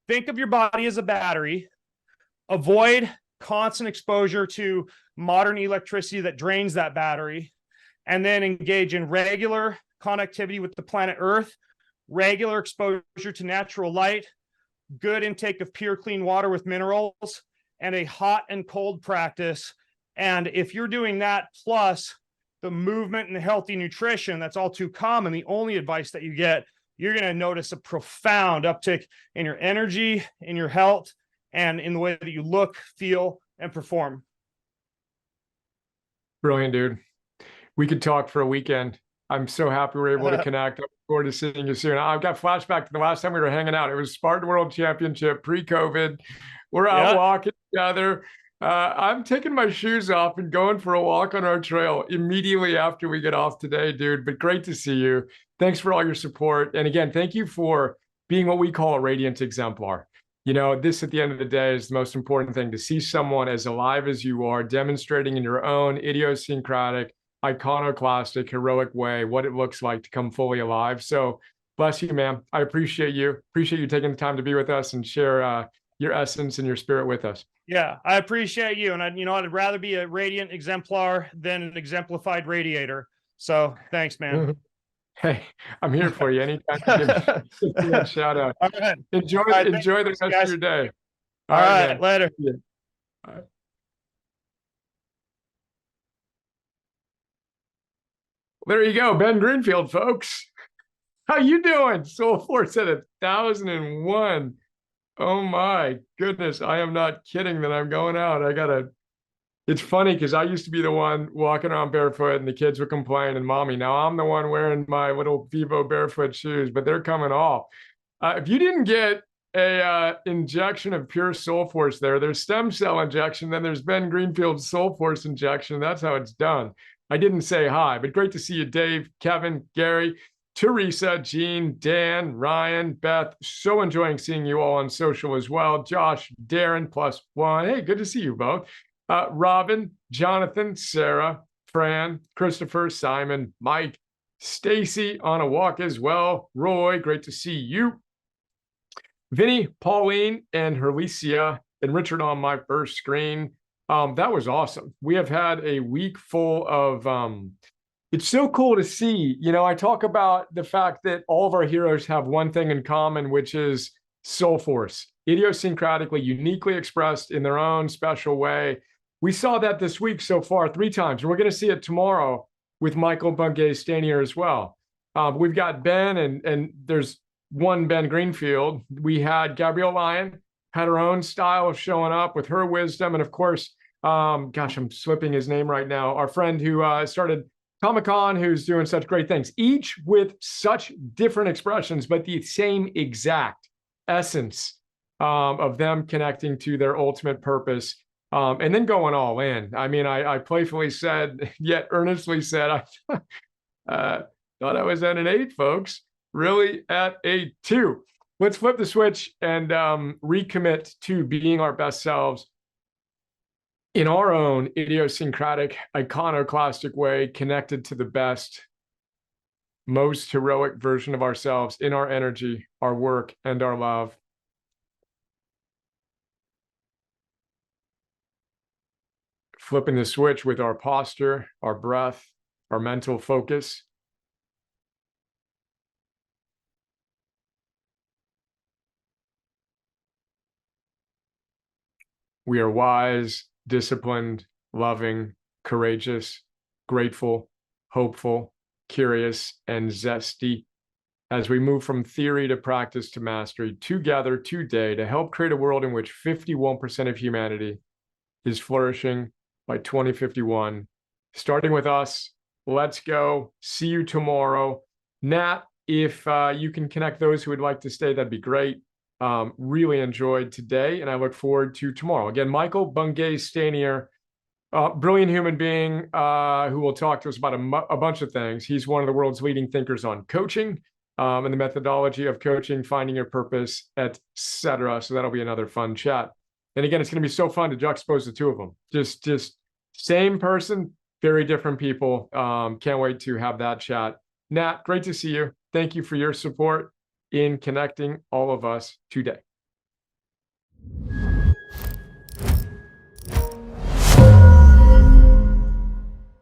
think of your body as a battery. Avoid constant exposure to modern electricity that drains that battery, and then engage in regular connectivity with the planet Earth, regular exposure to natural light, good intake of pure, clean water with minerals, and a hot and cold practice. And if you're doing that plus the movement and the healthy nutrition, that's all too common, the only advice that you get, you're going to notice a profound uptick in your energy, in your health, and in the way that you look, feel, and perform. Brilliant, dude. We could talk for a weekend. I'm so happy we're able to connect. I look forward to seeing you soon. I've got flashback to the last time we were hanging out. It was Spartan World Championship pre-COVID. We're out Yeah. walking together. I'm taking my shoes off and going for a walk on our trail immediately after we get off today, dude. But great to see you. Thanks for all your support. And again, thank you for being what we call a radiant exemplar. This at the end of the day is the most important thing, to see someone as alive as you are, demonstrating in your own idiosyncratic, iconoclastic, heroic way what it looks like to come fully alive. So bless you, man. I appreciate you. Appreciate you taking the time to be with us and share your essence and your spirit with us. Yeah, I appreciate you. And I'd rather be a radiant exemplar than an exemplified radiator. So thanks, man. Hey, I'm here for you anytime. Give me a shout out. All right. Enjoy the rest of your day. All right, man. later. Yeah. All right. There you go, Ben Greenfield, folks. How you doing? Soul Force at 1,001. Oh my goodness, I am not kidding that I'm going out. It's funny because I used to be the one walking around barefoot and the kids would complain and mommy, now I'm the one wearing my little Vivo barefoot shoes, but they're coming off. If you didn't get a injection of pure Soul Force there's stem cell injection, then there's Ben Greenfield's Soul Force injection. That's how it's done. I didn't say hi, but great to see you, Dave, Kevin, Gary, Teresa, Jean, Dan, Ryan, Beth. So enjoying seeing you all on social as well. Josh, Darren, +1. Hey, good to see you both. Robin, Jonathan, Sarah, Fran, Christopher, Simon, Mike, Stacy on a walk as well. Roy, great to see you. Vinny, Pauline, and Herlicia, and Richard on my first screen. That was awesome. We have had a week full of it's so cool to see. I talk about the fact that all of our heroes have one thing in common, which is Soul Force, idiosyncratically, uniquely expressed in their own special way. We saw that this week so far 3 times, and we're going to see it tomorrow with Michael Bungay standing here as well. We've got Ben, and there's one Ben Greenfield. We had Gabrielle Lyon, had her own style of showing up with her wisdom, and of course, gosh, I'm slipping his name right now, our friend who started Comic-Con, who's doing such great things, each with such different expressions, but the same exact essence of them connecting to their ultimate purpose, and then going all in. I mean, I playfully said, yet earnestly said, I thought I was at an 8, folks, really at a 2. Let's flip the switch and recommit to being our best selves in our own idiosyncratic, iconoclastic way, connected to the best, most heroic version of ourselves in our energy, our work, and our love. Flipping the switch with our posture, our breath, our mental focus. We are wise, disciplined, loving, courageous, grateful, hopeful, curious, and zesty as we move from theory to practice to mastery together today to help create a world in which 51% of humanity is flourishing by 2051. Starting with us, let's go. See you tomorrow. Nat, if you can connect those who would like to stay, that'd be great. Really enjoyed today, and I look forward to tomorrow. Again, Michael Bungay Stanier, brilliant human being who will talk to us about a bunch of things. He's one of the world's leading thinkers on coaching and the methodology of coaching, finding your purpose, etc. So that'll be another fun chat. And again, it's going to be so fun to juxtapose the two of them. Just same person, very different people. Can't wait to have that chat. Nat, great to see you. Thank you for your support in connecting all of us today.